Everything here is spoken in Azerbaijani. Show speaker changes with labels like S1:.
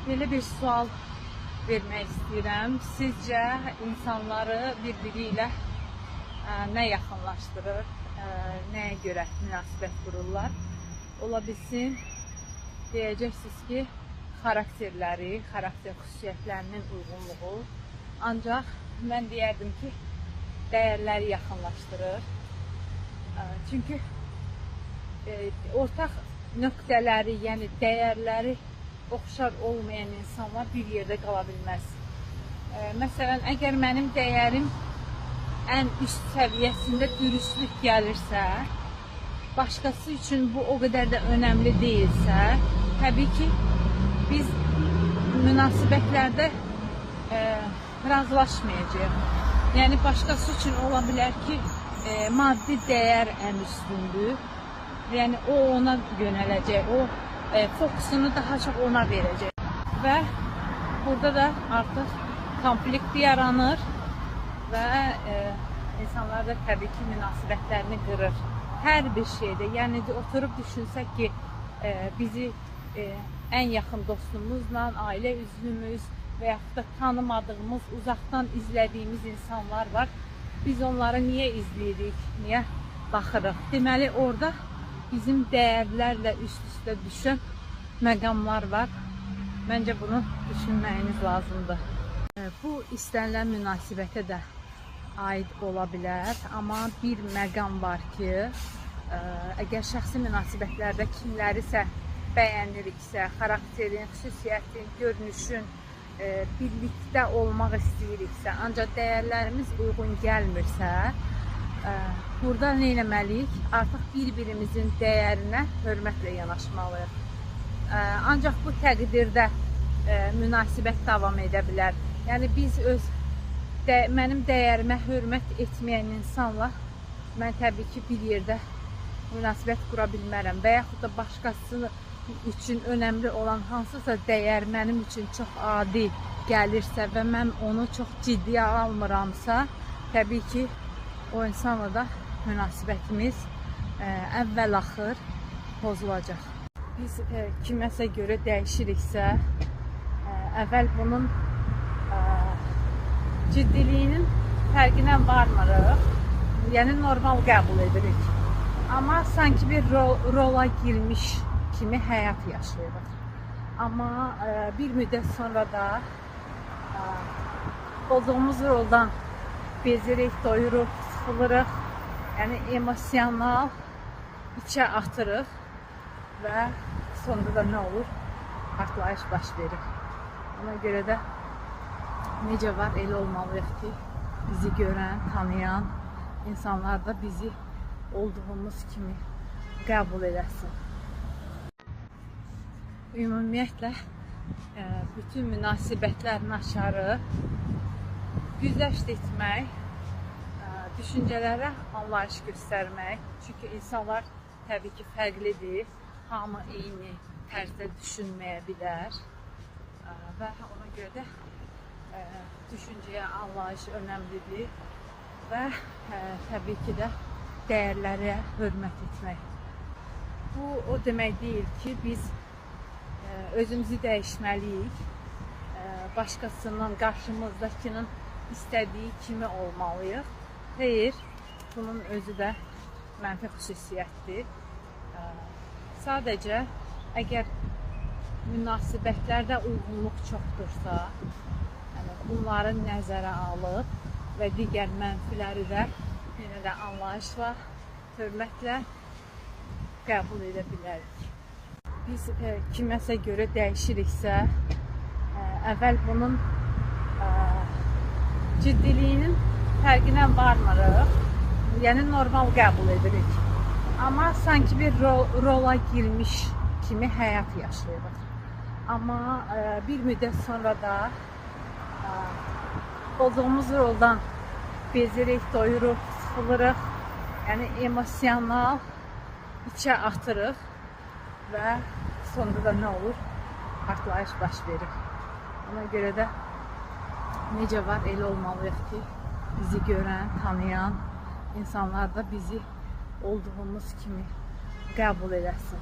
S1: Belə bir sual vermək istəyirəm. Sizcə insanları bir-biri ilə nə yaxınlaşdırır, nəyə görə münasibət qururlar? Ola bilsin, deyəcəksiniz ki, xarakterləri, xarakter xüsusiyyətlərinin uyğunluğu. Ancaq mən deyərdim ki, dəyərləri yaxınlaşdırır. Çünki ortaq nöqtələri, yəni dəyərləri oxşar olmayan insanlar bir yerdə qala bilməz. Məsələn, əgər mənim dəyərim ən üst səviyyəsində dürüstlük gəlirsə, başqası üçün bu o qədər də önəmli deyilsə, təbii ki, biz münasibətlərdə razılaşmayacağıq. Yəni, başqası üçün ola bilər ki, maddi dəyər ən üstündür. Yəni, o ona yönələcək, o fokusunu daha çox ona verəcək. Və burada da artıq konflikt yaranır və insanlar da təbii ki, münasibətlərini qırır. Hər bir şeydə, yəni oturub düşünsək ki, bizi ən yaxın dostumuzla, ailə üzvümüz və yaxud da tanımadığımız, uzaqdan izlədiyimiz insanlar var. Biz onları niyə izləyirik, niyə baxırıq? Deməli, orada bizim dəyərlərlə üst-üstə düşən məqamlar var. Məncə bunu düşünməyiniz lazımdır. Bu istənilən münasibətə də aid ola bilər. Amma bir məqam var ki, əgər şəxsi münasibətlərdə kimlərisə bəyəniriksə, xarakterin, xüsusiyyətin, görünüşün, birlikdə olmaq istəyiriksə, ancaq dəyərlərimiz uyğun gəlmirsə, burada nə etməliyik? Artıq bir-birimizin dəyərinə hörmətlə yanaşmalıyıq. Ancaq bu təqdirdə münasibət davam edə bilər. Yəni, biz mənim dəyərimə hörmət etməyən insanla mən təbii ki, bir yerdə münasibət qura bilmərəm və yaxud da başqası üçün önəmli olan hansısa dəyər mənim üçün çox adi gəlirsə və mən onu çox ciddiyə almıramsa, təbii ki, o insanla da münasibətimiz əvvəl-axır pozulacaq. Biz kiməsə görə dəyişiriksə, əvvəl bunun ciddiliyinin fərqinə varmırıq, yəni normal qəbul edirik. Amma sanki bir rola girmiş kimi həyat yaşayırıq. Amma bir müddət sonra da olduğumuz roldan bezirik, doyuruq, sıxılırıq, yəni emosional içə atırıq və sonunda da nə olur? Partlayış baş verir. Ona görə də necə var, elə olmalıyıq ki, bizi görən, tanıyan insanlar da bizi olduğumuz kimi qəbul edəsin. Ümumiyyətlə, bütün münasibətlərin aşarı güzəşt etmək, düşüncələrə anlayış göstərmək. Çünki insanlar təbii ki, fərqlidir. Hamı eyni tərzdə düşünməyə bilər. Və ona görə də düşüncəyə anlayış önəmlidir. Və təbii ki də dəyərlərə hörmət etmək. Bu, o demək deyil ki, biz özümüzü dəyişməliyik. Başqasının, qarşımızdakının istədiyi kimi olmalıyıq. Xeyr, bunun özü də mənfi xüsusiyyətdir. Sadəcə, əgər münasibətlərdə uyğunluq çoxdursa, yəni bunları nəzərə alıb və digər mənfiləri də yenə də anlayışla, hörmətlə qəbul edə bilərik. Biz kiməsə görə dəyişiriksə, əvvəl bunun ciddiliyinin fərqinə varmırıq, yəni normal qəbul edirik. Amma sanki bir rola girmiş kimi həyat yaşayırıq. Amma bir müddət sonra da olduğumuz roldan bezirik, doyuruq, sıxılırıq, yəni emosional içə atırıq və sonunda da nə olur? Partlayış baş verir. Ona görə də necə var, elə olmalıyıq ki, bizi görən, tanıyan insanlar da bizi olduğumuz kimi qəbul edəsin.